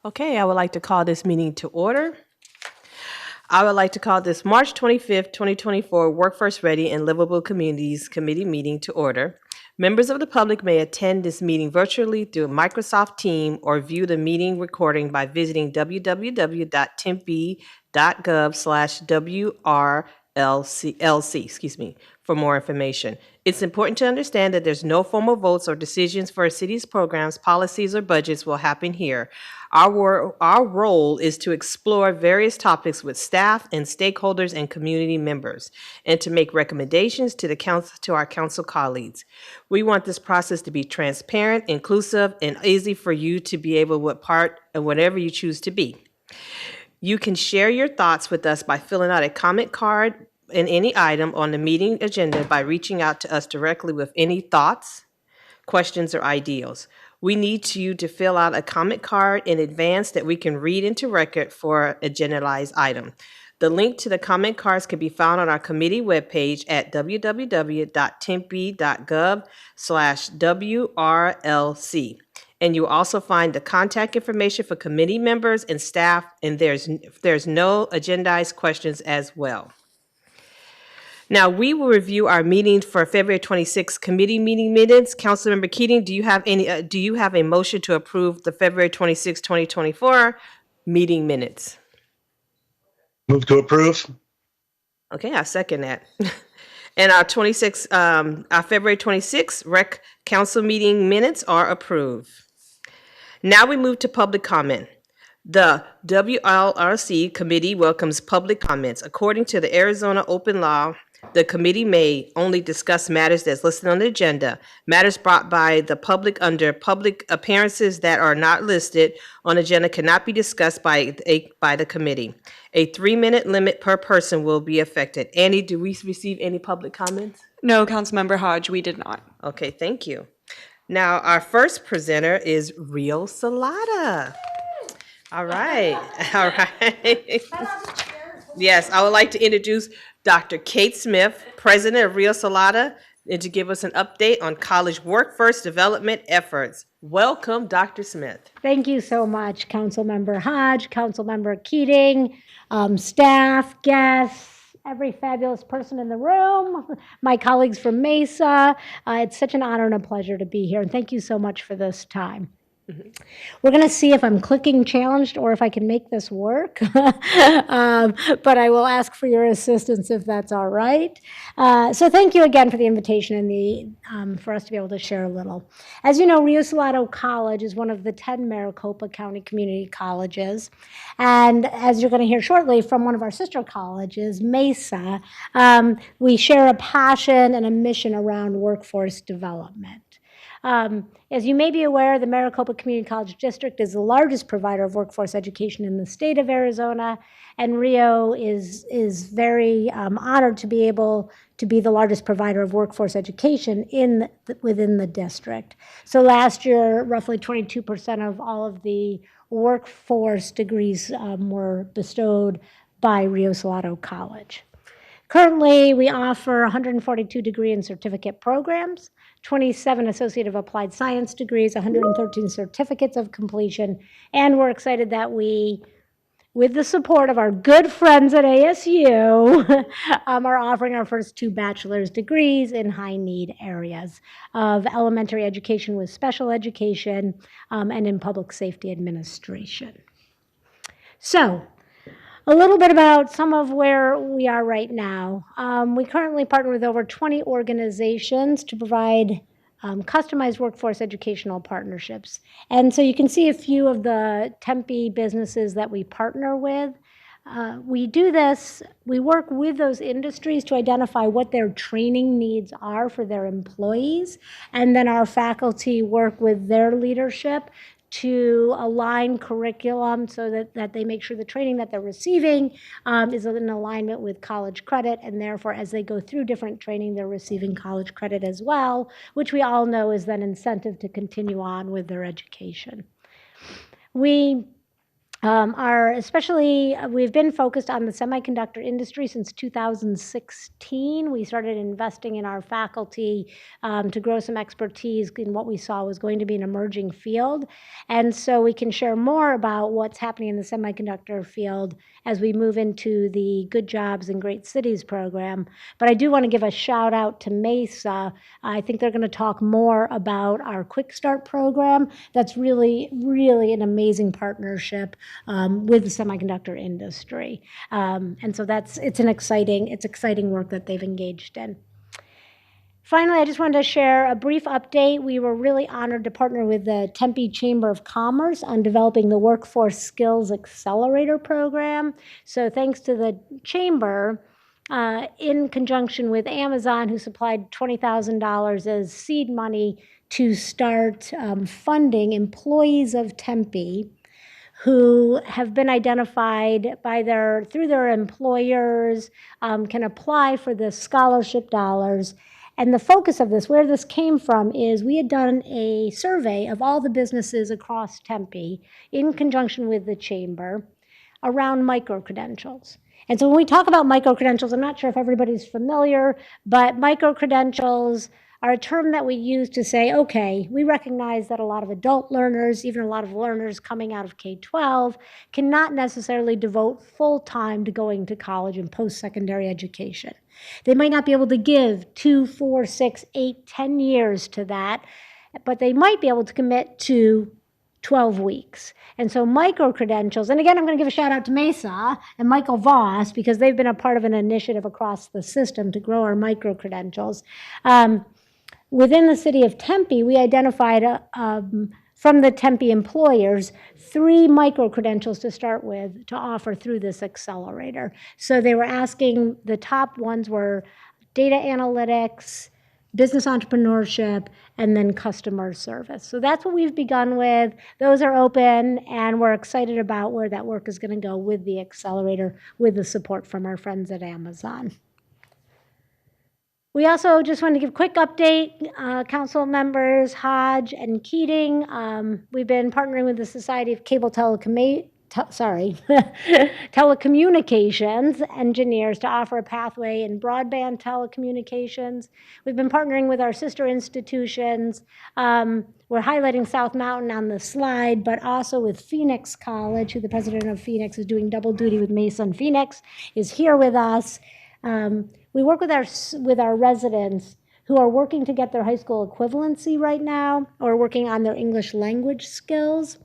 Okay, I would like to call this meeting to order. I would like to call this March 25th, 2024 Workforce Ready and Livable Communities Committee meeting to order. Members of the public may attend this meeting virtually through Microsoft Teams or view the meeting recording by visiting www.tempe.gov/WRLC for more information. It's important to understand that there's no formal votes or decisions for a city's programs, policies, or budgets will happen here. Our role is to explore various topics with staff and stakeholders and community members, and to make recommendations to the council, to our council colleagues. We want this process to be transparent, inclusive, and easy for you to be able to part of whatever you choose to be. You can share your thoughts with us by filling out a comment card in any item on the meeting agenda by reaching out to us directly with any thoughts, questions, or ideals. We need you to fill out a comment card in advance that we can read into record for a agendized item. The link to the comment cards can be found on our committee webpage at www.tempe.gov/WRLC. And you'll also find the contact information for committee members and staff, and there's no agendized questions as well. Now, we will review our meeting for February 26th committee meeting minutes. Councilmember Keating, do you have a motion to approve the February 26, 2024 meeting minutes? Move to approve. Okay, I second that. And our February 26th rec council meeting minutes are approved. Now we move to public comment. The WLRC committee welcomes public comments. According to the Arizona open law, the committee may only discuss matters that's listed on the agenda. Matters brought by the public under public appearances that are not listed on agenda cannot be discussed by the committee. A 3-minute limit per person will be affected. Annie, do we receive any public comments? No, Councilmember Hodge, we did not. Okay, thank you. Now, our first presenter is Rio Salata. All right, all right. Yes, I would like to introduce Dr. Kate Smith, President of Rio Salata, and to give us an update on college workforce development efforts. Welcome, Dr. Smith. Thank you so much, Councilmember Hodge, Councilmember Keating, staff, guests, every fabulous person in the room, my colleagues from Mesa. It's such an honor and a pleasure to be here, and thank you so much for this time. We're going to see if I'm clicking challenged or if I can make this work, but I will ask for your assistance if that's all right. So thank you again for the invitation and for us to be able to share a little. As you know, Rio Salado College is one of the 10 Maricopa County community colleges, and as you're going to hear shortly from one of our sister colleges, Mesa, we share a passion and a mission around workforce development. As you may be aware, the Maricopa Community College District is the largest provider of workforce education in the state of Arizona, and Rio is very honored to be able to be the largest provider of workforce education within the district. So last year, roughly 22% of all of the workforce degrees were bestowed by Rio Salado College. Currently, we offer 142 degree and certificate programs, 27 Associate of Applied Science degrees, 113 certificates of completion, and we're excited that we, with the support of our good friends at ASU, are offering our first 2 bachelor's degrees in high-need areas of elementary education with special education and in public safety administration. So, a little bit about some of where we are right now. We currently partner with over 20 organizations to provide customized workforce educational partnerships. And so you can see a few of the Tempe businesses that we partner with. We do this, we work with those industries to identify what their training needs are for their employees, and then our faculty work with their leadership to align curriculum so that they make sure the training that they're receiving is in alignment with college credit, and therefore as they go through different training, they're receiving college credit as well, which we all know is then incentive to continue on with their education. We We've been focused on the semiconductor industry since 2016. We started investing in our faculty to grow some expertise in what we saw was going to be an emerging field. And so we can share more about what's happening in the semiconductor field as we move into the Good Jobs and Great Cities program. But I do want to give a shout out to Mesa. I think they're going to talk more about our Quick Start program. That's really, really an amazing partnership with the semiconductor industry. And so it's exciting work that they've engaged in. Finally, I just wanted to share a brief update. We were really honored to partner with the Tempe Chamber of Commerce on developing the Workforce Skills Accelerator program. So thanks to the Chamber, in conjunction with Amazon, who supplied $20,000 as seed money to start funding employees of Tempe who have been identified through their employers, can apply for the scholarship dollars. And the focus of this, where this came from, is we had done a survey of all the businesses across Tempe in conjunction with the chamber around micro-credentials. And so when we talk about micro-credentials, I'm not sure if everybody's familiar, but micro-credentials are a term that we use to say, okay, we recognize that a lot of adult learners, even a lot of learners coming out of K-12, cannot necessarily devote full time to going to college and post-secondary education. They might not be able to give 2, 4, 6, 8, 10 years to that, but they might be able to commit to 12 weeks. And so micro-credentials, and again, I'm going to give a shout out to Mesa and Michael Voss, because they've been a part of an initiative across the system to grow our micro-credentials. Within the city of Tempe, we identified from the Tempe employers 3 micro-credentials to start with to offer through this accelerator. So they were asking, the top ones were data analytics, business entrepreneurship, and then customer service. So that's what we've begun with. Those are open, and we're excited about where that work is going to go with the accelerator, with the support from our friends at Amazon. We also just want to give a quick update, council members Hodge and Keating. We've been partnering with the Society of Cable Telecommunications Engineers to offer a pathway in broadband telecommunications. We've been partnering with our sister institutions. We're highlighting South Mountain on the slide, but also with Phoenix College, who the president of Phoenix is doing double duty with Mesa and Phoenix, is here with us. We work with our residents who are working to get their high school equivalency right now, or working on their English language skills.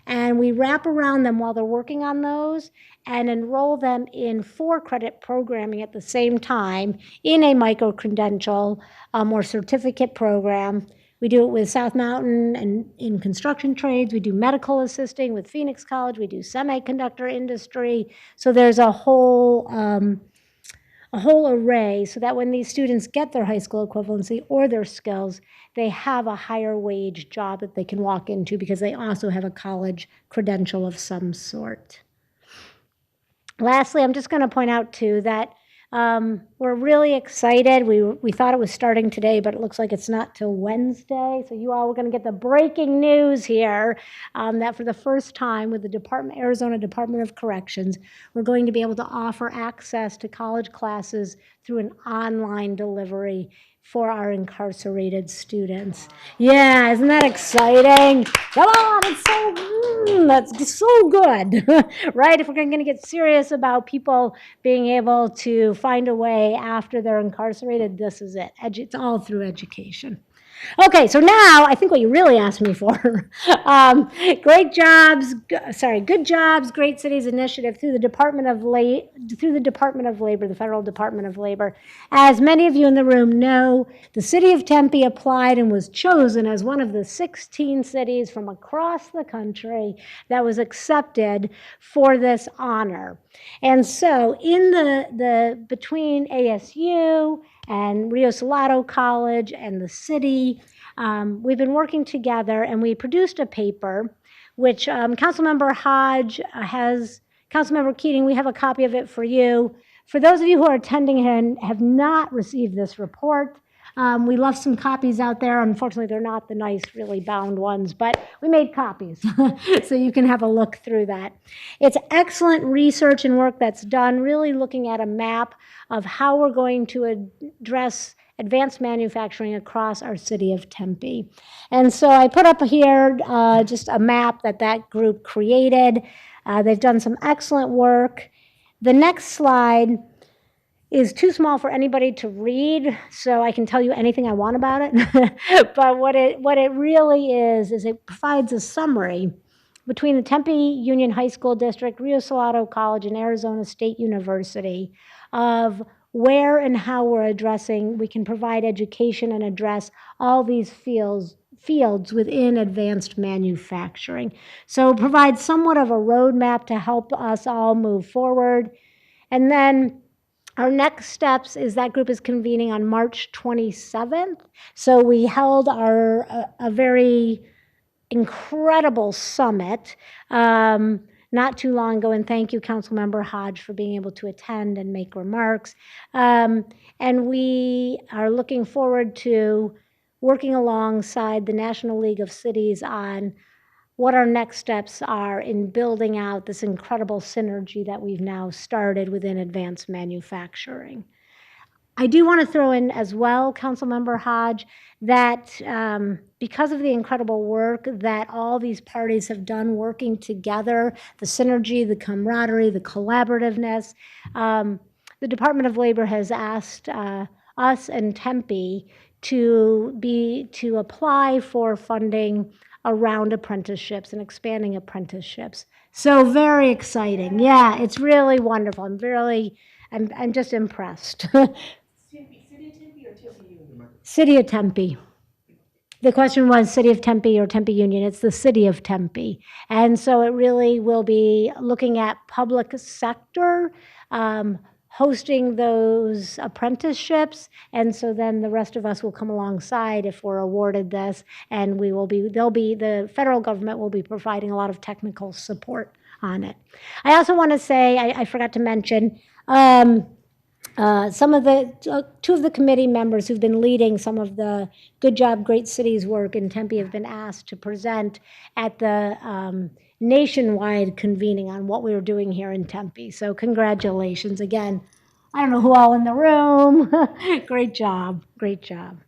And we wrap around them while they're working on those and enroll them in 4-credit programming at the same time in a micro-credential or certificate program. We do it with South Mountain and in construction trades. We do medical assisting with Phoenix College. We do semiconductor industry. So there's a whole array, so that when these students get their high school equivalency or their skills, they have a higher wage job that they can walk into because they also have a college credential of some sort. Lastly, I'm just going to point out too that we're really excited. We thought it was starting today, but it looks like it's not till Wednesday. So you all are going to get the breaking news here that for the first time with the Arizona Department of Corrections, we're going to be able to offer access to college classes through an online delivery for our incarcerated students. Yeah, isn't that exciting? Come on, that's so good, right? If we're going to get serious about people being able to find a way after they're incarcerated, this is it. It's all through education. Okay, so now I think what you really asked me for, Good Jobs, Great Cities Initiative through the Department of Labor, the Federal Department of Labor. As many of you in the room know, the city of Tempe applied and was chosen as one of the 16 cities from across the country that was accepted for this honor. And so in between ASU and Rio Salado College and the city, we've been working together, and we produced a paper which Councilmember Hodge Councilmember Keating, we have a copy of it for you. For those of you who are attending and have not received this report, We left some copies out there. Unfortunately, they're not the nice, really bound ones, but we made copies. So you can have a look through that. It's excellent research and work that's done, really looking at a map of how we're going to address advanced manufacturing across our city of Tempe. And so I put up here just a map that group created. They've done some excellent work. The next slide is too small for anybody to read, so I can tell you anything I want about it. But what it really is it provides a summary between the Tempe Union High School District, Rio Salado College, and Arizona State University of where and how we can provide education and address all these fields within advanced manufacturing. So provide somewhat of a roadmap to help us all move forward. And then our next steps is that group is convening on March 27th. So we held a very incredible summit not too long ago, and thank you, Councilmember Hodge, for being able to attend and make remarks. And we are looking forward to working alongside the National League of Cities on what our next steps are in building out this incredible synergy that we've now started within advanced manufacturing. I do want to throw in as well, Councilmember Hodge, that because of the incredible work that all these parties have done working together, the synergy, the camaraderie, the collaborativeness, the Department of Labor has asked us and Tempe to apply for funding around apprenticeships and expanding apprenticeships. So very exciting. Yeah, it's really wonderful. I'm just impressed. City of Tempe. The question was City of Tempe or Tempe Union. It's the City of Tempe. And so it really will be looking at public sector, hosting those apprenticeships. And so then the rest of us will come alongside if we're awarded this, and the federal government will be providing a lot of technical support on it. I also want to say, I forgot to mention, two of the committee members who've been leading some of the Good Job, Great Cities work in Tempe have been asked to present at the nationwide convening on what we were doing here in Tempe. So congratulations again. I don't know who all in the room. Great job, great job.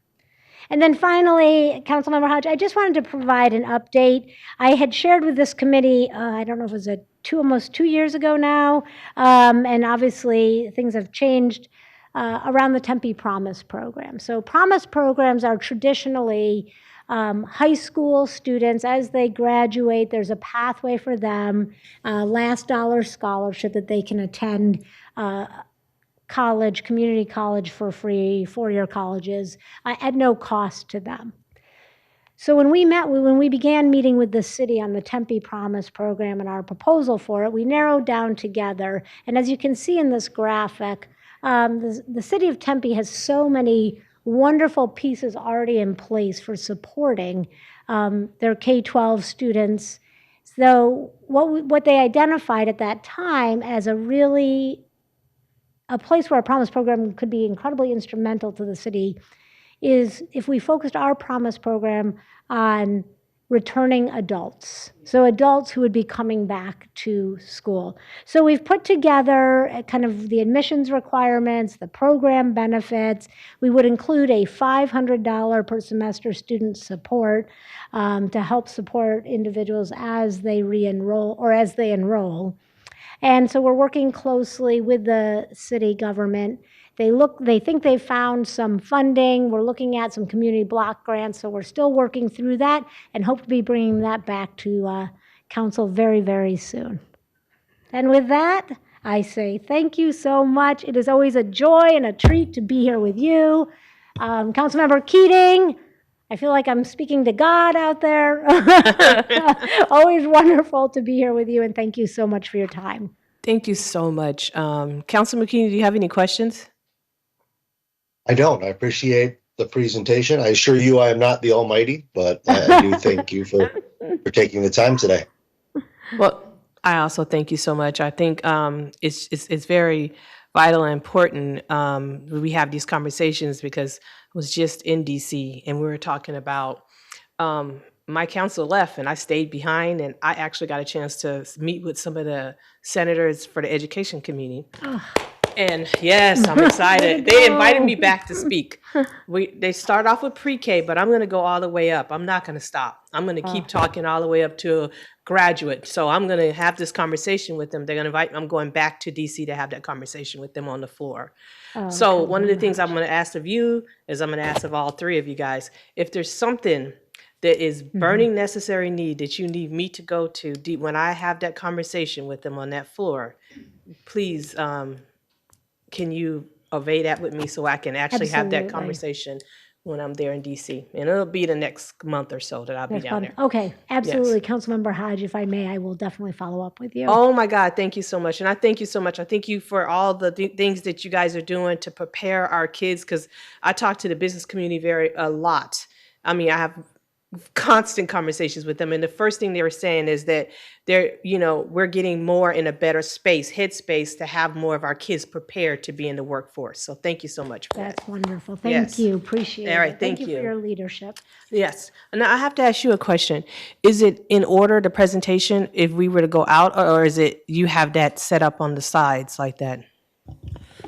And then finally, Councilmember Hodge, I just wanted to provide an update. I had shared with this committee, I don't know if it was almost 2 years ago now, and obviously things have changed around the Tempe Promise program. So Promise programs are traditionally high school students, as they graduate, there's a pathway for them, last dollar scholarship that they can attend college, community college for free, four-year colleges at no cost to them. So when we began meeting with the city on the Tempe Promise program and our proposal for it, we narrowed down together. And as you can see in this graphic, the city of Tempe has so many wonderful pieces already in place for supporting their K-12 students. So what they identified at that time as a place where a Promise program could be incredibly instrumental to the city is if we focused our Promise program on returning adults, so adults who would be coming back to school. So we've put together kind of the admissions requirements, the program benefits. We would include a $500 per semester student support to help support individuals as they re-enroll or as they enroll. And so we're working closely with the city government. They think they've found some funding. We're looking at some community block grants, so we're still working through that and hope to be bringing that back to council very, very soon. And with that, I say thank you so much. It is always a joy and a treat to be here with you. Councilmember Keating, I feel like I'm speaking to God out there. Always wonderful to be here with you, and thank you so much for your time. Thank you so much. Councilman McKinney, do you have any questions? I don't. I appreciate the presentation. I assure you I am not the almighty, but I do thank you for taking the time today. Well, I also thank you so much. I think it's very vital and important. We have these conversations because I was just in DC and we were talking about my council left and I stayed behind, and I actually got a chance to meet with some of the senators for the education community. And yes, I'm excited. They invited me back to speak. They start off with pre-K, but I'm going to go all the way up. I'm not going to stop. I'm going to keep talking all the way up to graduate. So I'm going to have this conversation with them. They're going to invite me. I'm going back to DC to have that conversation with them on the floor. So one of the things I'm going to ask of you is I'm going to ask of all three of you guys, if there's something that is burning necessary need that you need me to go to deep when I have that conversation with them on that floor, please, can you obey that with me so I can actually have that Absolutely. conversation when I'm there in DC? And it'll be the next month or so that I'll be down there. Okay, absolutely. Councilmember Hodge, if I may, I will definitely follow up with you. Oh my God, thank you so much. And I thank you so much. I thank you for all the things that you guys are doing to prepare our kids, because I talk to the business community a lot. I mean, I have constant conversations with them, and the first thing they were saying is that we're getting more in a better headspace to have more of our kids prepared to be in the workforce. So thank you so much for that. That's wonderful. Thank Yes. you. Appreciate All right, it. thank you you. for your leadership. Yes. And now I have to ask you a question. Is it in order, the presentation, if we were to go out, or is it you have that set up on the sides like that?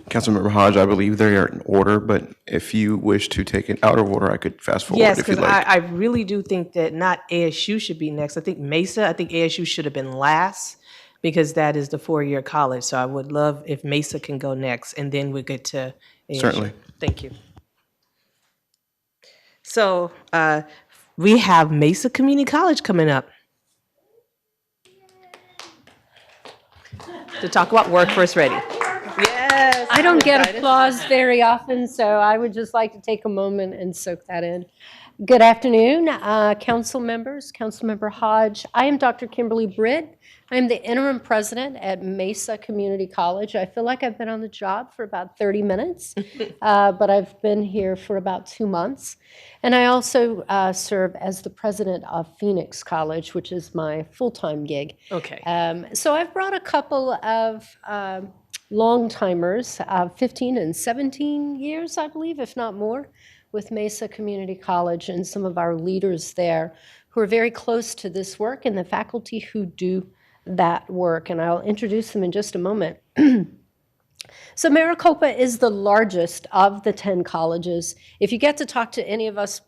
Councilmember Hodge, I believe they are in order, but if you wish to take it out of order, I could fast forward Yes, if you'd because like. I really do think that not ASU should be next. I think ASU should have been last, because that is the 4-year college. So I would love if Mesa can go next, and then we get to ASU. Certainly. Thank you. So we have Mesa Community College coming up to talk about Workforce Ready. Yes. I don't get excited. applause very often, so I would just like to take a moment and soak that in. Good afternoon, council members, Councilmember Hodge. I am Dr. Kimberly Britt. I am the interim president at Mesa Community College. I feel like I've been on the job for about 30 minutes, but I've been here for about 2 months. And I also serve as the president of Phoenix College, which is my full-time gig. Okay. So I've brought a couple of long-timers, 15 and 17 years, I believe, if not more, with Mesa Community College, and some of our leaders there who are very close to this work, and the faculty who do that work. And I'll introduce them in just a moment. So Maricopa is the largest of the 10 colleges. If you get to talk to any of us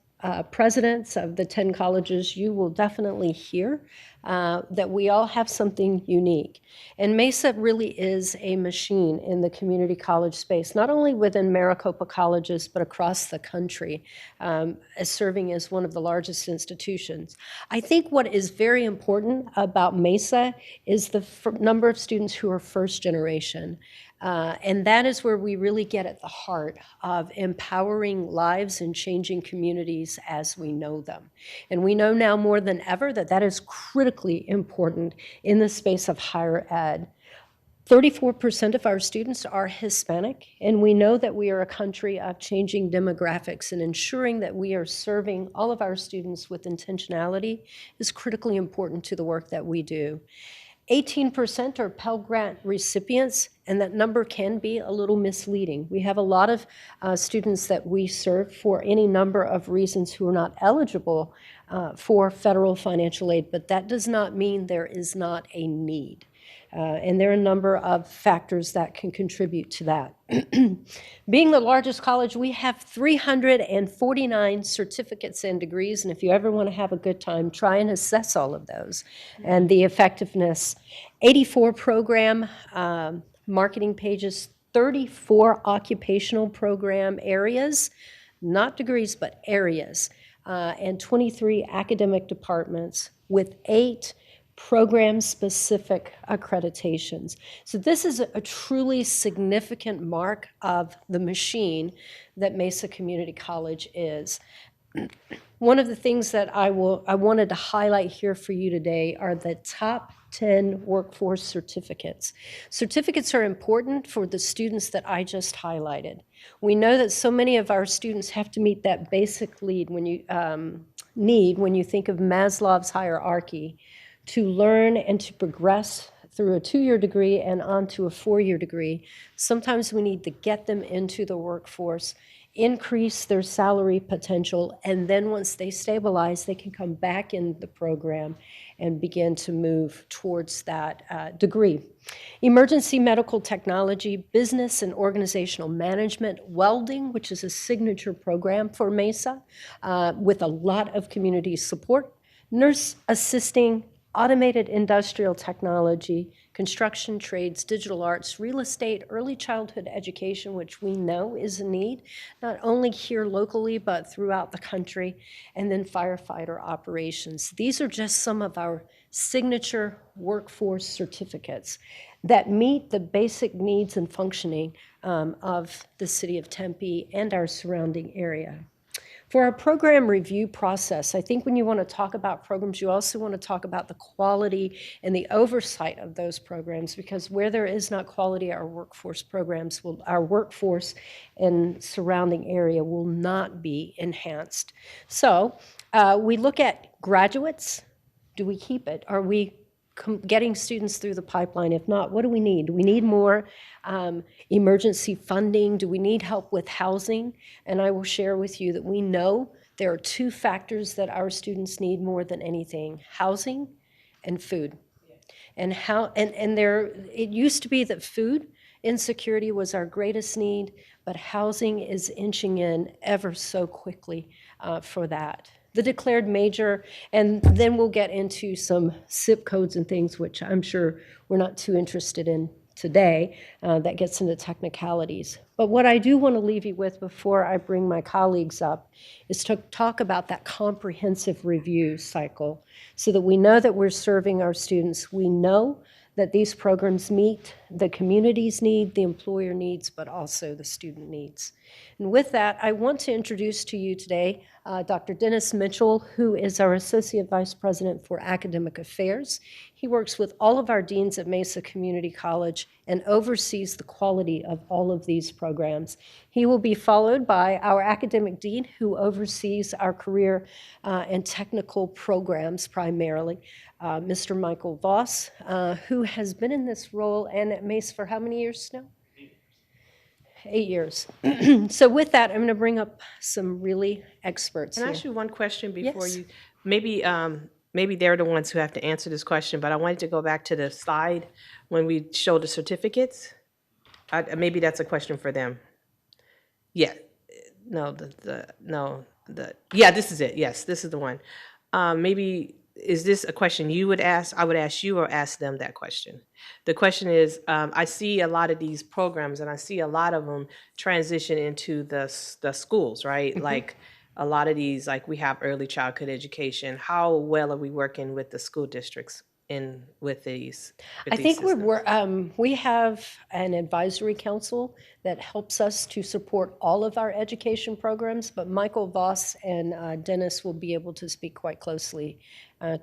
presidents of the 10 colleges, you will definitely hear that we all have something unique. And Mesa really is a machine in the community college space, not only within Maricopa colleges, but across the country, as serving as one of the largest institutions. I think what is very important about Mesa is the number of students who are first generation. And that is where we really get at the heart of empowering lives and changing communities as we know them. And we know now more than ever that that is critically important in the space of higher ed. 34% of our students are Hispanic, and we know that we are a country of changing demographics, and ensuring that we are serving all of our students with intentionality is critically important to the work that we do. 18% are Pell Grant recipients, and that number can be a little misleading. We have a lot of students that we serve for any number of reasons who are not eligible for federal financial aid, but that does not mean there is not a need. And there are a number of factors that can contribute to that. Being the largest college, we have 349 certificates and degrees, and if you ever want to have a good time, try and assess all of those and the effectiveness. 84 program marketing pages, 34 occupational program areas, not degrees, but areas, and 23 academic departments with 8 program-specific accreditations. So this is a truly significant mark of the machine that Mesa Community College is. One of the things that I wanted to highlight here for you today are the top 10 workforce certificates. Certificates are important for the students that I just highlighted. We know that so many of our students have to meet that basic need when you think of Maslow's hierarchy, to learn and to progress through a 2-year degree and onto a 4-year degree. Sometimes we need to get them into the workforce, increase their salary potential, and then once they stabilize, they can come back in the program and begin to move towards that degree. Emergency medical technology, business and organizational management, welding, which is a signature program for Mesa with a lot of community support, nurse assisting, automated industrial technology, construction trades, digital arts, real estate, early childhood education, which we know is a need, not only here locally, but throughout the country, and then firefighter operations. These are just some of our signature workforce certificates that meet the basic needs and functioning of the city of Tempe and our surrounding area. For our program review process, I think when you want to talk about programs, you also want to talk about the quality and the oversight of those programs, because where there is not quality, our workforce and surrounding area will not be enhanced. So we look at graduates. Do we keep it? Are we getting students through the pipeline? If not, what do we need? Do we need more emergency funding? Do we need help with housing? And I will share with you that we know there are 2 factors that our students need more than anything: housing and food. And it used to be that food insecurity was our greatest need, but housing is inching in ever so quickly for that. The declared major, and then we'll get into some zip codes and things, which I'm sure we're not too interested in today. That gets into technicalities. But what I do want to leave you with before I bring my colleagues up is to talk about that comprehensive review cycle so that we know that we're serving our students. We know that these programs meet the community's need, the employer needs, but also the student needs. And with that, I want to introduce to you today Dr. Dennis Mitchell, who is our Associate Vice President for Academic Affairs. He works with all of our deans at Mesa Community College and oversees the quality of all of these programs. He will be followed by our academic dean, who oversees our career and technical programs primarily, Mr. Michael Voss, who has been in this role and at Mesa for how many years now? 8 years. So with that, I'm going to bring up some really experts Can I here. ask you one question before Yes. you, maybe they're the ones who have to answer this question, but I wanted to go back to the slide when we showed the certificates. Maybe that's a question for them. Yeah, no, yeah, this is it. Yes, this is the one. Maybe, is this a question you would ask? I would ask you or ask them that question. The question is, I see a lot of these programs and I see a lot of them transition into the schools, right? Like a lot of these, like we have early childhood education. How well are we working with the school districts with these? I think we have an advisory council that helps us to support all of our education programs, but Michael Voss and Dennis will be able to speak quite closely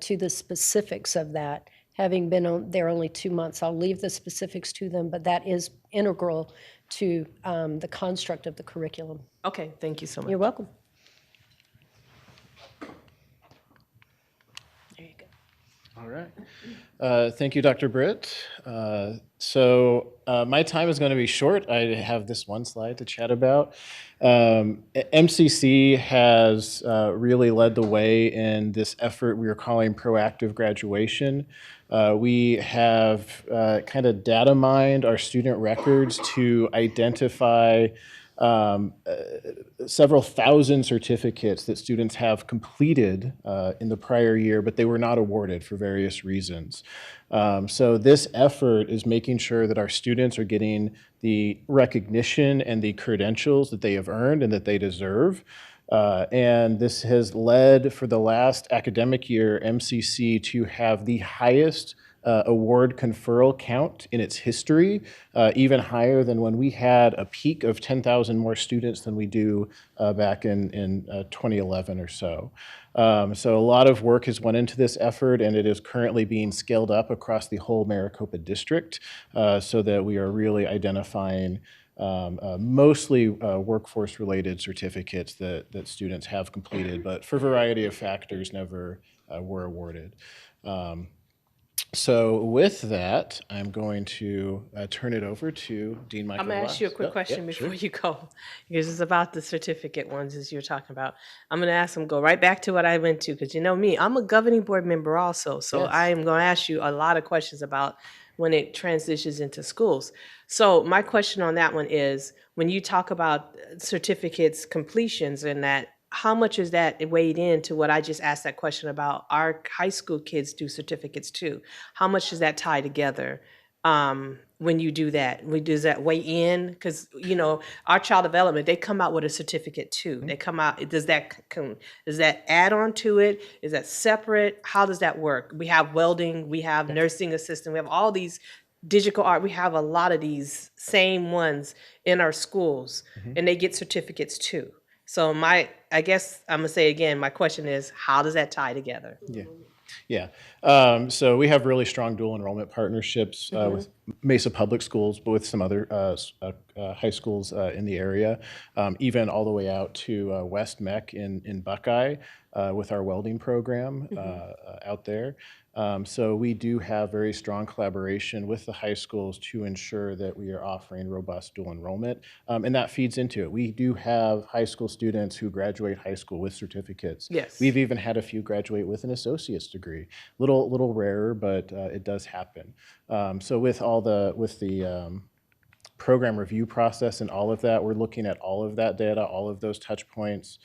to the specifics of that. Having been there only 2 months, I'll leave the specifics to them, but that is integral to the construct of the curriculum. Okay, thank you so much. You're welcome. There you go. All right. Thank you, Dr. Britt. My time is going to be short. I have this one slide to chat about. MCC has really led the way in this effort we are calling proactive graduation. We have kind of data mined our student records to identify several thousand certificates that students have completed in the prior year, but they were not awarded for various reasons. So this effort is making sure that our students are getting the recognition and the credentials that they have earned and that they deserve. And this has led for the last academic year, MCC, to have the highest award conferral count in its history, even higher than when we had a peak of 10,000 more students than we do back in 2011 or so. So a lot of work has went into this effort, and it is currently being scaled up across the whole Maricopa district so that we are really identifying mostly workforce-related certificates that students have completed, but for a variety of factors never were awarded. So with that, I'm going to turn it over to Dean Michael I'm gonna ask you a Glass. quick Yep, question yep, before sure. you go, because it's about the certificate ones as you're talking about. I'm gonna ask them, go right back to what I went to, because you know me, I'm a governing board member also, so Yes. I am gonna ask you a lot of questions about when it transitions into schools. So my question on that one is, when you talk about certificates completions and that, how much is that weighed into what I just asked that question about? Our high school kids do certificates too. How much does that tie together? When you do that, does that weigh in? Because you know our child development, they come out with a certificate too. They come out. Does that add on to it? Is that separate? How does that work? We have welding, we have nursing assistant, we have all these digital art. We have a lot of these same ones in our schools, and they get certificates too. So I guess I'm gonna say again, my question is, how does that tie together? Yeah. Yeah. So we have really strong dual enrollment partnerships with Mesa Public Schools, but with some other high schools in the area, even all the way out to West Mech in Buckeye with our welding program out there. So we do have very strong collaboration with the high schools to ensure that we are offering robust dual enrollment, and that feeds into it. We do have high school students who graduate high school with certificates. Yes. We've even had a few graduate with an associate's degree. Little rarer, but it does happen. So with the program review process and all of that, we're looking at all of that data, all of those touch points.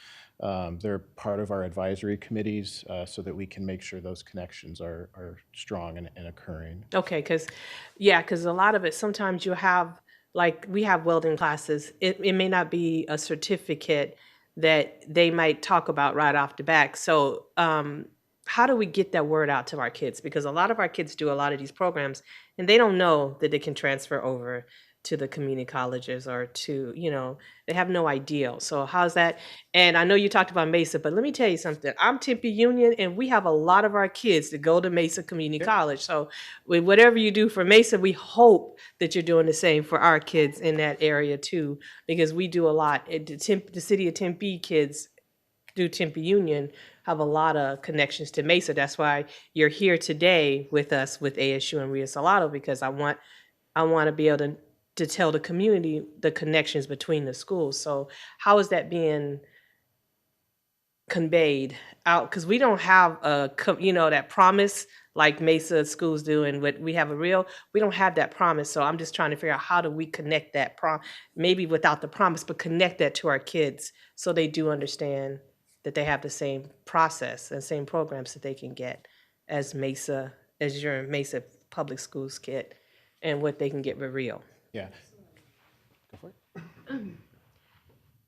They're part of our advisory committees so that we can make sure those connections are strong and occurring. Okay, because a lot of it, sometimes you have, like, we have welding classes. It may not be a certificate that they might talk about right off the back. So, how do we get that word out to our kids? Because a lot of our kids do a lot of these programs, and they don't know that they can transfer over to the community colleges or to, they have no idea. So how's that? And I know you talked about Mesa, but let me tell you something. I'm Tempe Union, and we have a lot of our kids that go to Mesa Community College. So with whatever you do for Mesa, we hope that you're doing the same for our kids in that area too, because we do a lot. The city of Tempe kids through Tempe Union have a lot of connections to Mesa. That's why you're here today with us with ASU and Rio Salado, because I want to be able to tell the community the connections between the schools. So how is that being conveyed out? Because we don't have that promise like Mesa schools do, and what we have we don't have that promise. So I'm just trying to figure out, how do we connect that maybe without the promise, but connect that to our kids so they do understand that they have the same process and same programs that they can get as your Mesa public schools get, and what they can get with Rio. Yeah. Go for it.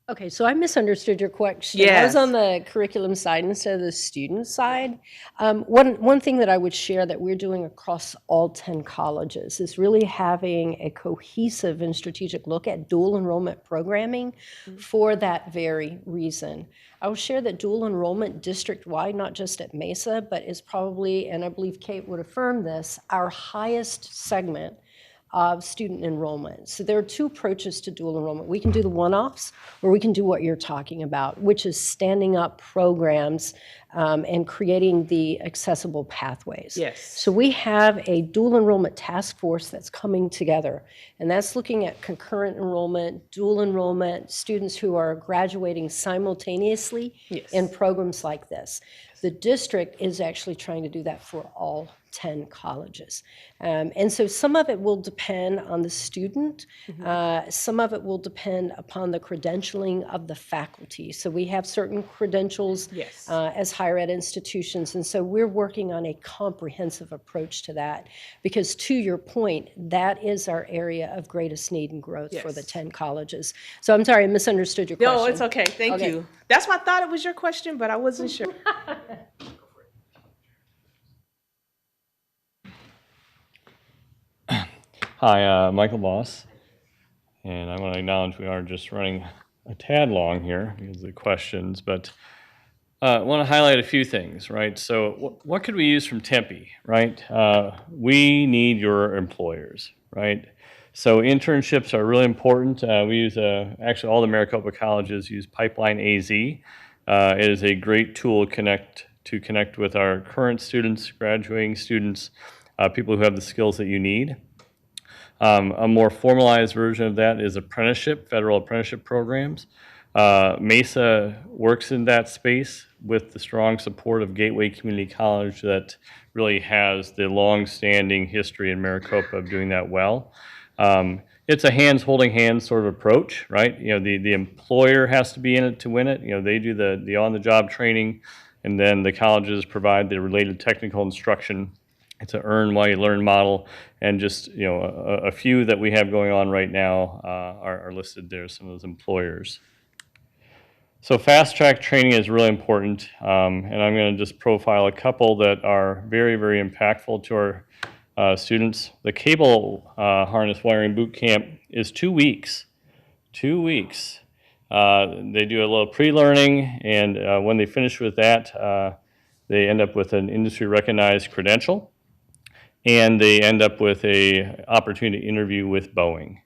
Okay, so I misunderstood your question. I was Yes. on the curriculum side instead of the student side. One thing that I would share that we're doing across all 10 colleges is really having a cohesive and strategic look at dual enrollment programming for that very reason. I will share that dual enrollment district-wide, not just at Mesa, but is probably, and I believe Kate would affirm this, our highest segment of student enrollment. So there are two approaches to dual enrollment. We can do the one-offs, or we can do what you're talking about, which is standing up programs and creating the accessible pathways. Yes. So we have a dual enrollment task force that's coming together, and that's looking at concurrent enrollment, dual enrollment, students who are graduating simultaneously in programs like this. The district is actually trying to do that for all 10 colleges. And so some of it will depend on the student. Some of it will depend upon the credentialing of the faculty. So we have certain credentials as higher ed institutions. And so we're working on a comprehensive approach to that, because to your point, that is our area of greatest need and growth for the 10 colleges. So I'm sorry, I misunderstood your question. No, it's okay. Thank you. That's why I thought it was your question, but I wasn't sure. Hi, Michael Boss, and I want to acknowledge we are just running a tad long here because of the questions, but I want to highlight a few things, right? So what could we use from Tempe, right? We need your employers, right? So internships are really important. We use, actually all the Maricopa colleges use Pipeline AZ. It is a great tool to connect with our current students, graduating students, people who have the skills that you need. A more formalized version of that is apprenticeship, federal apprenticeship programs. Mesa works in that space with the strong support of Gateway Community College that really has the long-standing history in Maricopa of doing that well. It's a hands holding hands sort of approach, right? You know, the employer has to be in it to win it. You know, they do the on-the-job training, and then the colleges provide the related technical instruction. It's an earn while you learn model, and just, you know, a few that we have going on right now are listed there, some of those employers. So fast track training is really important, and I'm going to just profile a couple that are very, very impactful to our students. The cable harness wiring boot camp is 2 weeks. 2 weeks. They do a little pre-learning, and when they finish with that, they end up with an industry recognized credential, and they end up with a opportunity to interview with Boeing.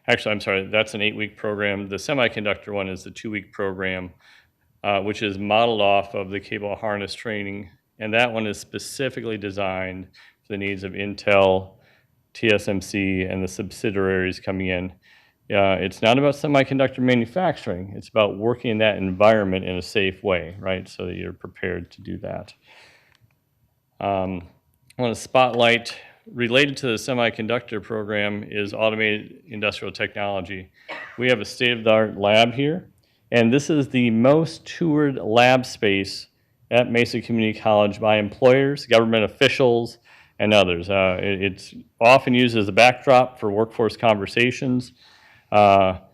Actually, I'm sorry, that's an 8-week program. The semiconductor one is the 2-week program, which is modeled off of the cable harness training, and that one is specifically designed for the needs of Intel, TSMC, and the subsidiaries coming in. It's not about semiconductor manufacturing. It's about working in that environment in a safe way, right? So that you're prepared to do that. I want to spotlight, related to the semiconductor program, is automated industrial technology. We have a state-of-the-art lab here, and this is the most toured lab space at Mesa Community College by employers, government officials, and others. It's often used as a backdrop for workforce conversations. That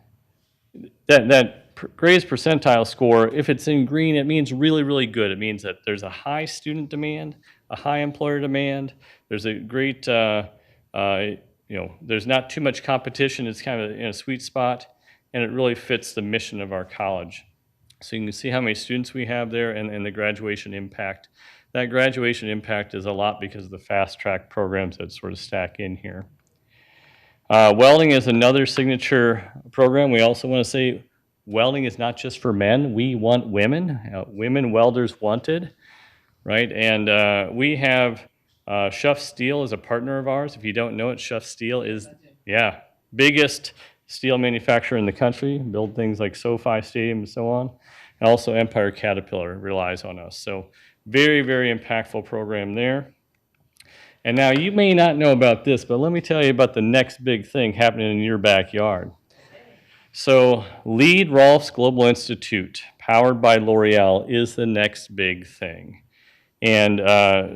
grades percentile score, if it's in green, it means really, really good. It means that there's a high student demand, a high employer demand. There's a great, there's not too much competition. It's kind of in a sweet spot, and it really fits the mission of our college. So you can see how many students we have there and the graduation impact. That graduation impact is a lot because of the fast track programs that sort of stack in here. Welding is another signature program. We also want to say welding is not just for men. We want women, women welders wanted, right? And we have Schuff Steel as a partner of ours. If you don't know it, Schuff Steel is, biggest steel manufacturer in the country, build things like SoFi Stadium and so on. And also Empire Caterpillar relies on us. So very, very impactful program there. And now you may not know about this, but let me tell you about the next big thing happening in your backyard. So Lead Rolfs Global Institute, powered by L'Oreal, is the next big thing. And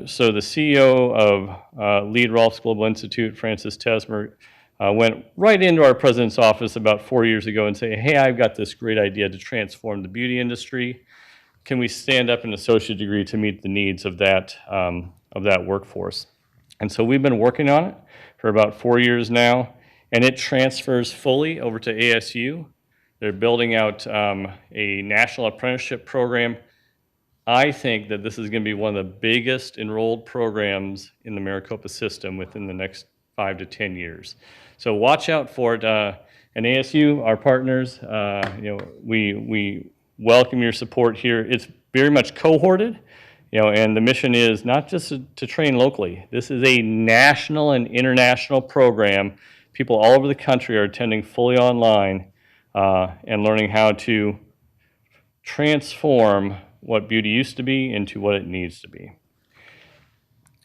so the CEO of Lead Rolfs Global Institute, Francis Tesmer, went right into our president's office about 4 years ago and said, hey, I've got this great idea to transform the beauty industry. Can we stand up an associate degree to meet the needs of that workforce? And so we've been working on it for about 4 years now, and it transfers fully over to ASU. They're building out a national apprenticeship program. I think that this is going to be one of the biggest enrolled programs in the Maricopa system within the next 5 to 10 years. So watch out for it. And ASU, our partners, we welcome your support here. It's very much cohorted. And the mission is not just to train locally. This is a national and international program. People all over the country are attending fully online and learning how to transform what beauty used to be into what it needs to be.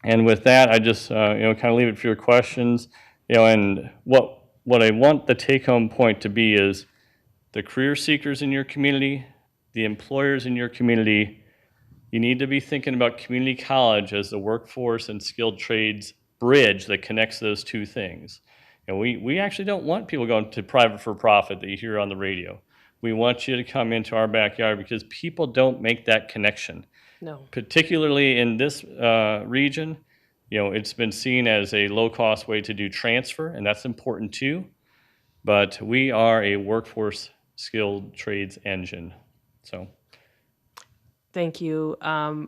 And with that, I just kind of leave it for your questions. And what I want the take-home point to be is the career seekers in your community, the employers in your community. You need to be thinking about community college as the workforce and skilled trades bridge that connects those two things. And we actually don't want people going to private for profit that you hear on the radio. We want you to come into our backyard because people don't make that connection. No. Particularly in this region, it's been seen as a low-cost way to do transfer, and that's important too. But we are a workforce skilled trades engine. So. Thank you. For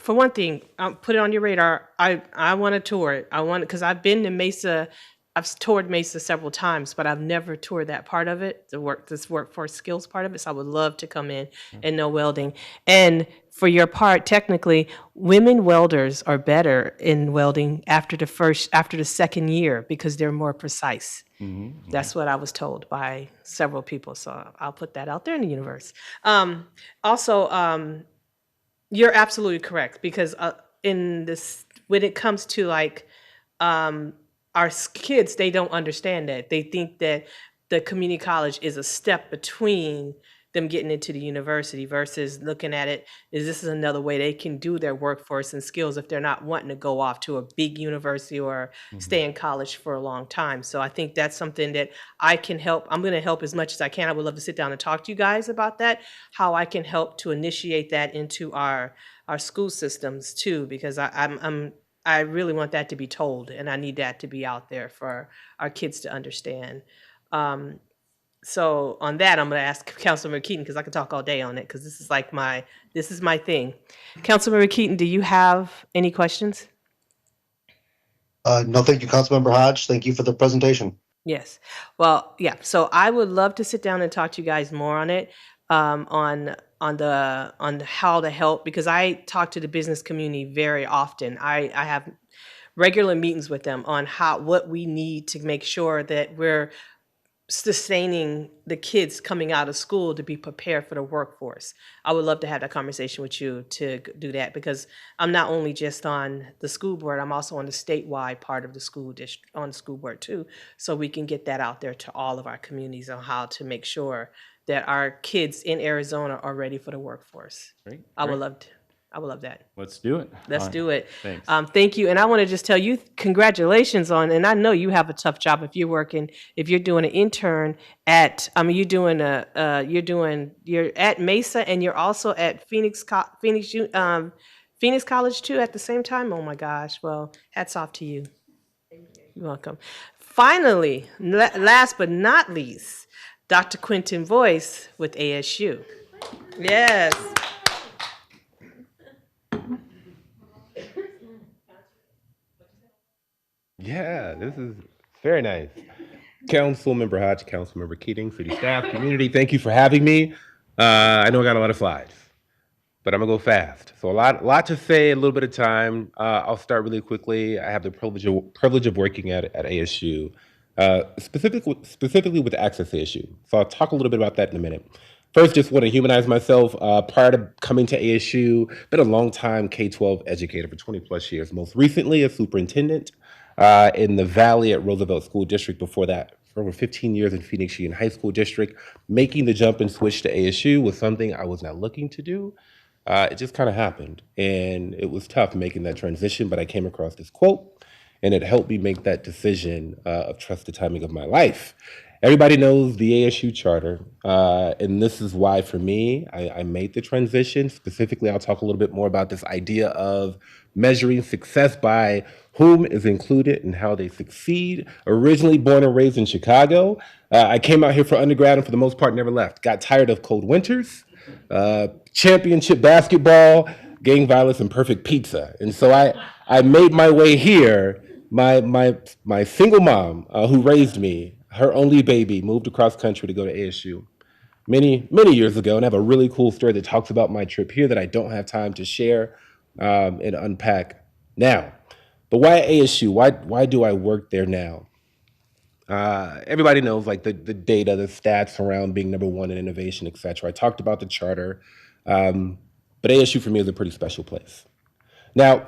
one thing, put it on your radar. I want to tour it. Because I've been to Mesa I've toured Mesa several times, but I've never toured that part of it, this workforce skills part of it. So I would love to come in and know welding. And for your part, technically, women welders are better in welding after the second year because they're more precise. That's what I was told by several people. So I'll put that out there in the universe. Also, you're absolutely correct because in this, when it comes to like kids, they don't understand that. They think that the community college is a step between them getting into the university versus looking at it is this is another way they can do their workforce and skills if they're not wanting to go off to a big university or stay in college for a long time. So I think that's something that I can help. I'm going to help as much as I can. I would love to sit down and talk to you guys about that, how I can help to initiate that into our school systems too, because I really want that to be told, and I need that to be out there for our kids to understand. So on that, I'm going to ask Councilmember Keaton because I could talk all day on it because this is like this is my thing. Councilmember Keaton, do you have any questions? No, thank you, Councilmember Hodge. Thank you for the presentation. Yes. Well, yeah. So I would love to sit down and talk to you guys more on it, on how to help because I talk to the business community very often. I have regular meetings with them on what we need to make sure that we're sustaining the kids coming out of school to be prepared for the workforce. I would love to have that conversation with you to do that because I'm not only just on the school board, I'm also on the statewide part of the school district, on the school board too. So we can get that out there to all of our communities on how to make sure that our kids in Arizona are ready for the workforce. Great. I would love that. Let's do it. Let's do it. Thanks. Thank you. And I want to just tell you, congratulations on, and I know you have a tough job if you're doing an intern at, you're at Mesa and you're also at Phoenix College too at the same time. Oh my gosh. Well, hats off to you. You're welcome. Finally, last but not least, Dr. Quentin Boyce with ASU. Yes. Yeah, this is very nice. Councilmember Hodge, Councilmember Keating, city staff, community, thank you for having me. I know I got a lot of slides, but I'm gonna go fast. So a lot to say, a little bit of time. I'll start really quickly. I have the privilege of working at ASU, specifically with the access issue. So I'll talk a little bit about that in a minute. First, just want to humanize myself. Prior to coming to ASU, been a long time K-12 educator for 20 plus years. Most recently, a superintendent in the Valley at Roosevelt School District. Before that, for over 15 years in Phoenix Union High School District. Making the jump and switch to ASU was something I was not looking to do. It just kind of happened, and it was tough making that transition, but I came across this quote, and it helped me make that decision of trust the timing of my life. Everybody knows the ASU charter, and this is why, for me, I made the transition. Specifically, I'll talk a little bit more about this idea of measuring success by whom is included and how they succeed. Originally born and raised in Chicago, I came out here for undergrad and for the most part never left. Got tired of cold winters, championship basketball, gang violence, and perfect pizza. And so I made my way here. My single mom who raised me, her only baby, moved across country to go to ASU many years ago, and I have a really cool story that talks about my trip here that I don't have time to share and unpack now. But why ASU? Why do I work there now? Everybody knows like the data, the stats around being number one in innovation, et cetera. I talked about the charter, but ASU for me is a pretty special place. Now,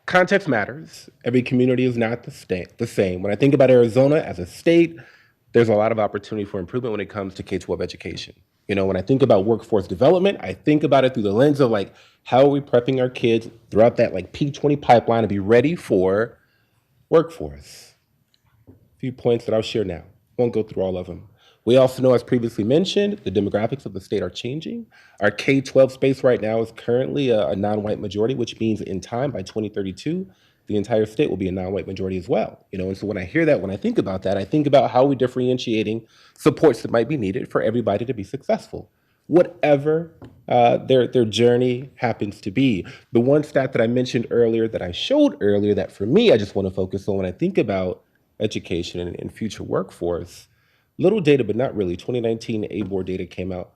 context matters. Every community is not the same. When I think about Arizona as a state, there's a lot of opportunity for improvement when it comes to K-12 education. You know, when I think about workforce development, I think about it through the lens of like, how are we prepping our kids throughout that like P20 pipeline to be ready for workforce? A few points that I'll share now. Won't go through all of them. We also know, as previously mentioned, the demographics of the state are changing. Our K-12 space right now is currently a non-white majority, which means in time, by 2032, the entire state will be a non-white majority as well. You know, and so when I hear that, when I think about that, I think about how we're differentiating supports that might be needed for everybody to be successful, whatever their journey happens to be. The one stat that I mentioned earlier, that I showed earlier, that for me, I just want to focus on when I think about education and future workforce, little data, but not really. 2019 ABOR data came out.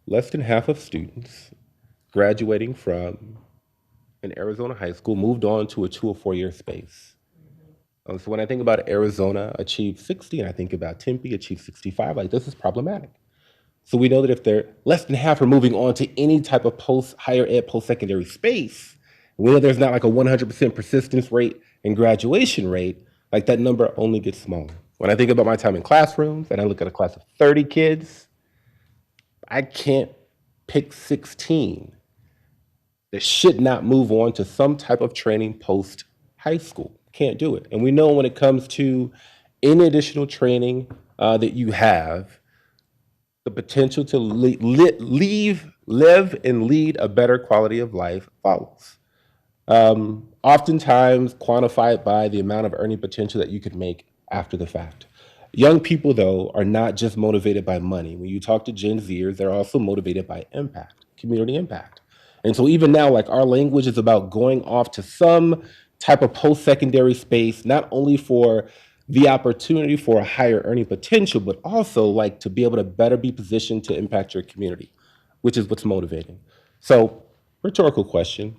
Less than half of students graduating from an Arizona high school moved on to a 2 or 4 year space. So when I think about Arizona achieved 60, and I think about Tempe achieved 65, like this is problematic. So we know that if they're less than half are moving on to any type of higher ed, post-secondary space, we know there's not like a 100% persistence rate and graduation rate, like that number only gets smaller. When I think about my time in classrooms and I look at a class of 30 kids, I can't pick 16 that should not move on to some type of training post high school. Can't do it. And we know when it comes to any additional training that you have, the potential to live and lead a better quality of life follows. Oftentimes quantified by the amount of earning potential that you could make after the fact. Young people, though, are not just motivated by money. When you talk to Gen Zers, they're also motivated by impact, community impact. And so even now, like our language is about going off to some type of post-secondary space, not only for the opportunity for a higher earning potential, but also like to be able to better be positioned to impact your community, which is what's motivating. So, rhetorical question,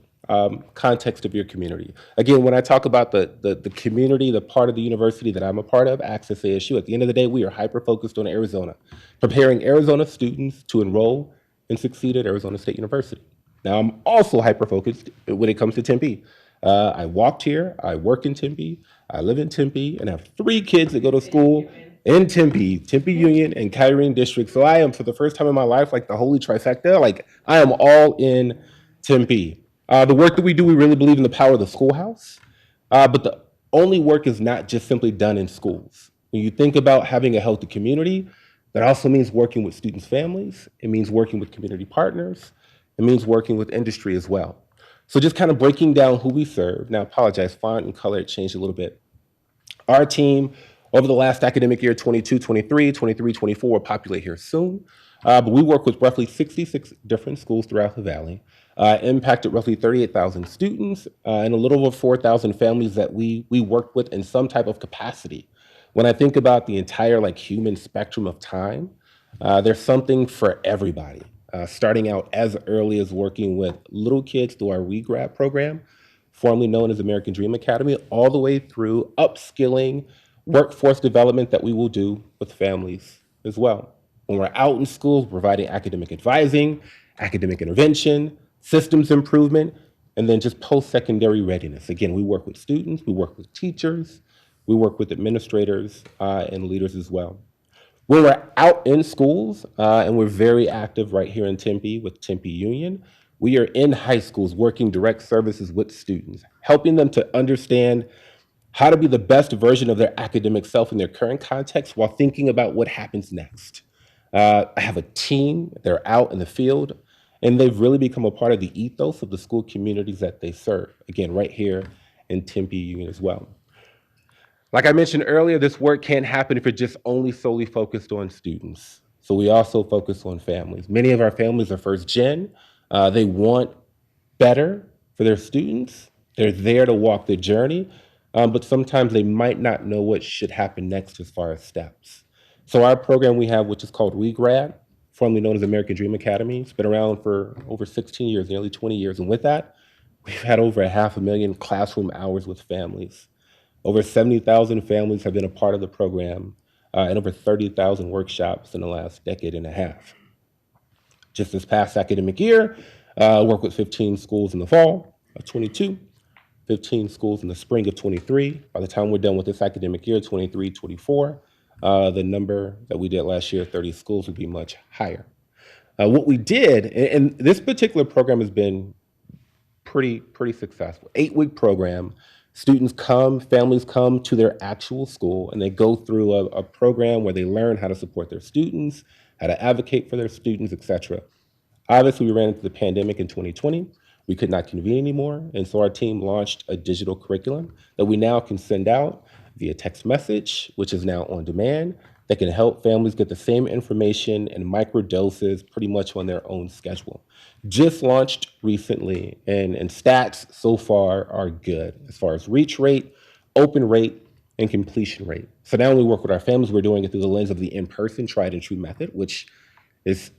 context of your community. Again, when I talk about the community, the part of the university that I'm a part of, Access ASU, at the end of the day, we are hyper-focused on Arizona, preparing Arizona students to enroll and succeed at Arizona State University. Now, I'm also hyper-focused when it comes to Tempe. I walked here, I work in Tempe, I live in Tempe, and I have 3 kids that go to school in Tempe, Tempe Union and Kyrene District. So I am, for the first time in my life, like the holy trifecta, like I am all in Tempe. The work that we do, we really believe in the power of the schoolhouse, but the only work is not just simply done in schools. When you think about having a healthy community, that also means working with students' families, it means working with community partners, it means working with industry as well. So just kind of breaking down who we serve. Now, I apologize, font and color changed a little bit. Our team, over the last academic year, 22, 23, 23, 24, will populate here soon. But we work with roughly 66 different schools throughout the Valley, impacted roughly 38,000 students, and a little over 4,000 families that we work with in some type of capacity. When I think about the entire like human spectrum of time, there's something for everybody. Starting out as early as working with little kids through our WeGrad program, formerly known as American Dream Academy, all the way through upskilling, workforce development that we will do with families as well. When we're out in schools, providing academic advising, academic intervention, systems improvement, and then just post-secondary readiness. Again, we work with students, we work with teachers, we work with administrators and leaders as well. When we're out in schools, and we're very active right here in Tempe with Tempe Union, we are in high schools working direct services with students, helping them to understand how to be the best version of their academic self in their current context while thinking about what happens next. I have a team, they're out in the field, and they've really become a part of the ethos of the school communities that they serve. Again, right here in Tempe Union as well. Like I mentioned earlier, this work can't happen if you're just only solely focused on students. So we also focus on families. Many of our families are first gen. They want better for their students. They're there to walk the journey, but sometimes they might not know what should happen next as far as steps. So our program we have, which is called WeGrad, formerly known as American Dream Academy, it's been around for over 16 years, nearly 20 years. And with that, we've had over 500,000 classroom hours with families. Over 70,000 families have been a part of the program, and over 30,000 workshops in the last decade and a half. Just this past academic year, worked with 15 schools in the fall of 22, 15 schools in the spring of 23. By the time we're done with this academic year, 23, 24, the number that we did last year, 30 schools, would be much higher. What we did, and this particular program has been pretty successful. 8-week program. Students come, families come to their actual school, and they go through a program where they learn how to support their students, how to advocate for their students, et cetera. Obviously, we ran into the pandemic in 2020. We could not convene anymore, and so our team launched a digital curriculum that we now can send out via text message, which is now on demand, that can help families get the same information in micro doses pretty much on their own schedule. Just launched recently, and stats so far are good as far as reach rate, open rate, and completion rate. So now when we work with our families, we're doing it through the lens of the in-person tried and true method, which is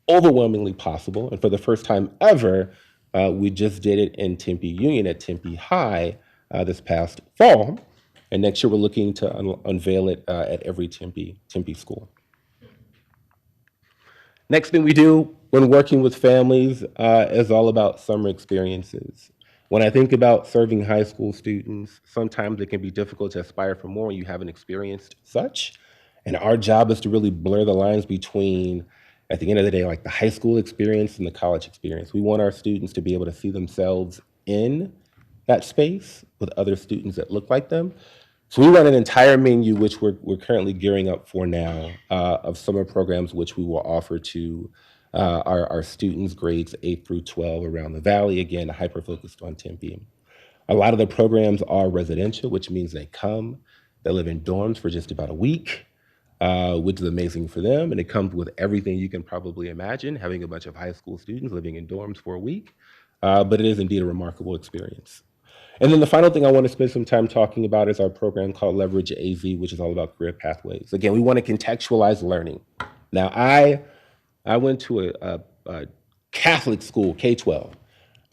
overwhelmingly possible. And for the first time ever, we just did it in Tempe Union at Tempe High this past fall. And next year, we're looking to unveil it at every Tempe school. Next thing we do when working with families is all about summer experiences. When I think about serving high school students, sometimes it can be difficult to aspire for more when you haven't experienced such. And our job is to really blur the lines between, at the end of the day, like the high school experience and the college experience. We want our students to be able to see themselves in that space with other students that look like them. So we run an entire menu, which we're currently gearing up for now, of summer programs, which we will offer to our students grades 8 through 12 around the Valley, again, hyper-focused on Tempe. A lot of the programs are residential, which means they live in dorms for just about a week, which is amazing for them. And it comes with everything you can probably imagine, having a bunch of high school students living in dorms for a week. But it is indeed a remarkable experience. And then the final thing I want to spend some time talking about is our program called Leverage AV, which is all about career pathways. Again, we want to contextualize learning. Now, I went to a Catholic school, K-12.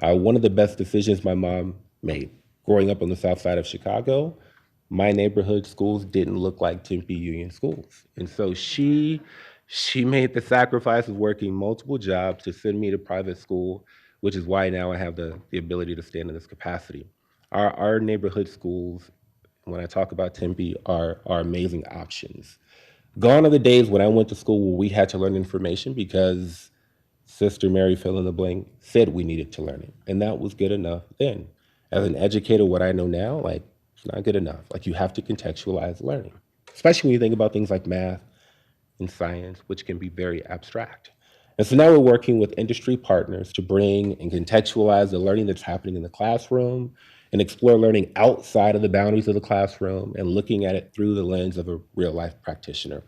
One of the best decisions my mom made growing up on the south side of Chicago, my neighborhood schools didn't look like Tempe Union schools. And so she made the sacrifice of working multiple jobs to send me to private school, which is why now I have the ability to stand in this capacity. Our neighborhood schools, when I talk about Tempe, are amazing options. Gone are the days when I went to school where we had to learn information because Sister Mary fill in the blank said we needed to learn it. And that was good enough then. As an educator, what I know now, like, it's not good enough. Like, you have to contextualize learning, especially when you think about things like math and science, which can be very abstract. And so now we're working with industry partners to bring and contextualize the learning that's happening in the classroom and explore learning outside of the boundaries of the classroom and looking at it through the lens of a real life practitioner.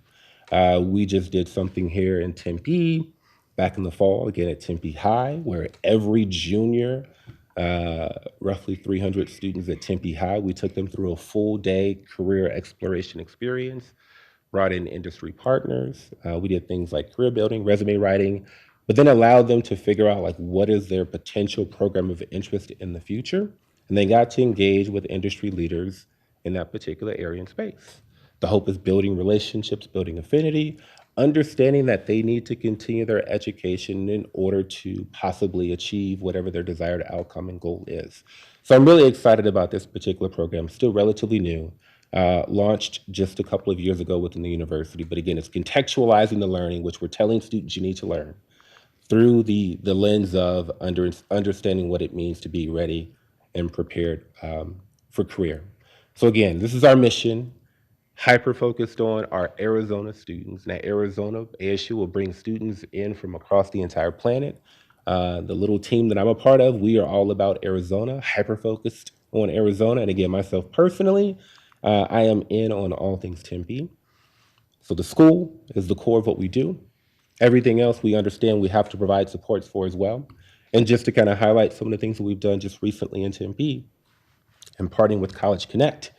We just did something here in Tempe back in the fall, again at Tempe High, where every junior, roughly 300 students at Tempe High, we took them through a full day career exploration experience, brought in industry partners. We did things like career building, resume writing, but then allowed them to figure out like what is their potential program of interest in the future. And they got to engage with industry leaders in that particular area and space. The hope is building relationships, building affinity, understanding that they need to continue their education in order to possibly achieve whatever their desired outcome and goal is. So I'm really excited about this particular program, still relatively new, launched just a couple of years ago within the university. But again, it's contextualizing the learning, which we're telling students you need to learn through the lens of understanding what it means to be ready and prepared for career. So again, this is our mission, hyper-focused on our Arizona students. Now, Arizona, ASU will bring students in from across the entire planet. The little team that I'm a part of, we are all about Arizona, hyper-focused on Arizona. And again, myself personally, I am in on all things Tempe. So the school is the core of what we do. Everything else we understand we have to provide supports for as well. And just to kind of highlight some of the things that we've done just recently in Tempe, and partnering with College Connect,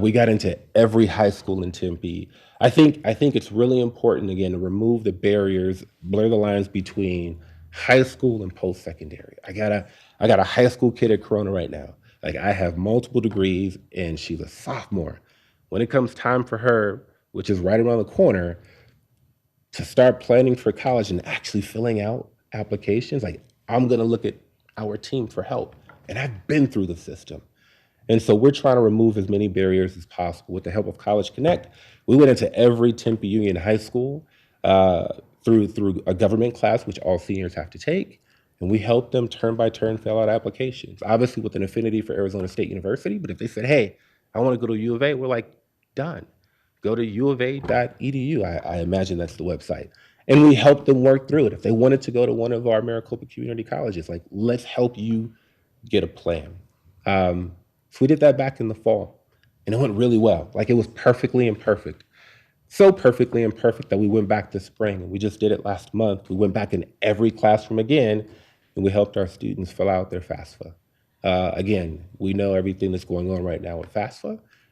we got into every high school in Tempe. I think it's really important, again, to remove the barriers, blur the lines between high school and post-secondary. I got a high school kid at Corona right now. Like, I have multiple degrees and she's a sophomore. When it comes time for her, which is right around the corner, to start planning for college and actually filling out applications, like, I'm gonna look at our team for help. And I've been through the system. And so we're trying to remove as many barriers as possible. With the help of College Connect, we went into every Tempe Union high school through a government class, which all seniors have to take. And we helped them turn by turn fill out applications, obviously with an affinity for Arizona State University. But if they said, hey, I want to go to U of A, we're like, done. Go to uofa.edu. I imagine that's the website. And we helped them work through it. If they wanted to go to one of our Maricopa community colleges, like, let's help you get a plan. So we did that back in the fall, and it went really well. Like, it was perfectly imperfect. So perfectly imperfect that we went back this spring, and we just did it last month. We went back in every classroom again, and we helped our students fill out their FAFSA. Again, we know everything that's going on right now with FAFSA,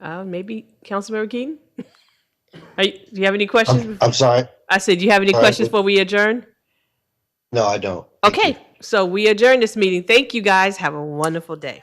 Maybe Councilmember Keating? Do you have any questions? I'm sorry. I said, do you have any All right. questions before we adjourn? No, I don't. Thank you. Okay, so we adjourn this meeting. Thank you, guys. Have a wonderful day.